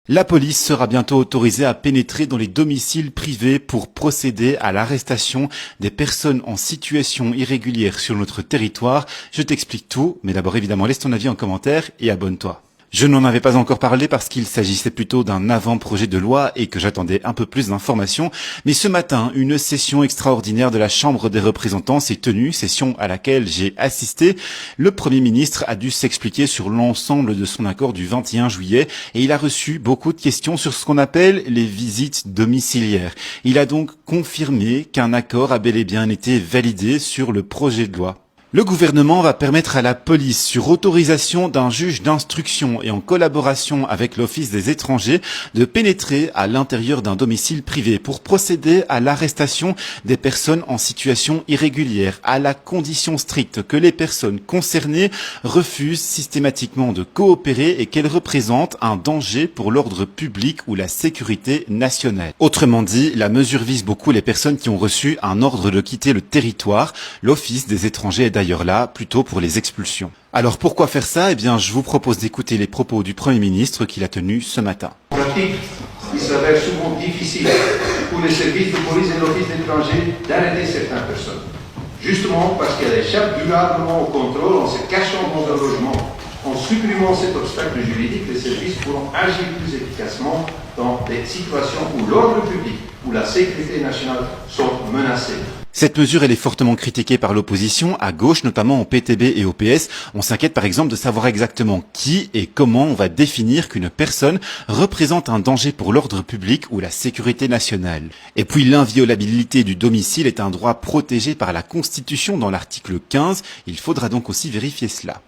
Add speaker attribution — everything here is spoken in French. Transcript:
Speaker 1: La police sera bientôt autorisée à pénétrer dans les domiciles privés pour procéder à l'arrestation des personnes en situation irrégulière sur notre territoire. Je t'explique tout, mais d'abord évidemment laisse ton avis en commentaire et abonne-toi. Je n'en avais pas encore parlé parce qu'il s'agissait plutôt d'un avant-projet de loi et que j'attendais un peu plus d'informations. Mais ce matin, une session extraordinaire de la Chambre des représentants s'est tenue, session à laquelle j'ai assisté. Le Premier ministre a dû s'expliquer sur l'ensemble de son accord du 21 juillet et il a reçu beaucoup de questions sur ce qu'on appelle les visites domiciliaires. Il a donc confirmé qu'un accord a bel et bien été validé sur le projet de loi. Le gouvernement va permettre à la police, sur autorisation d'un juge d'instruction et en collaboration avec l'Office des étrangers, de pénétrer à l'intérieur d'un domicile privé pour procéder à l'arrestation des personnes en situation irrégulière, à la condition stricte que les personnes concernées refusent systématiquement de coopérer et qu'elles représentent un danger pour l'ordre public ou la sécurité nationale. Autrement dit, la mesure vise beaucoup les personnes qui ont reçu un ordre de quitter le territoire. L'Office des étrangers est d'ailleurs là, plutôt pour les expulsions. Alors pourquoi faire ça? Eh bien, je vous propose d'écouter les propos du Premier ministre qu'il a tenus ce matin.
Speaker 2: Pratique, il s'avère souvent difficile pour les services de police et l'Office d'étrangers d'arrêter certaines personnes. Justement parce qu'elles échappent durablement au contrôle en se cachant dans un logement. En supprimant cet obstacle juridique, les services pourront agir plus efficacement dans des situations où l'ordre public ou la sécurité nationale sont menacés.
Speaker 1: Cette mesure, elle est fortement critiquée par l'opposition, à gauche, notamment au PTB et au PS. On s'inquiète par exemple de savoir exactement qui et comment on va définir qu'une personne représente un danger pour l'ordre public ou la sécurité nationale. Et puis l'inviolabilité du domicile est un droit protégé par la Constitution dans l'article 15. Il faudra donc aussi vérifier cela.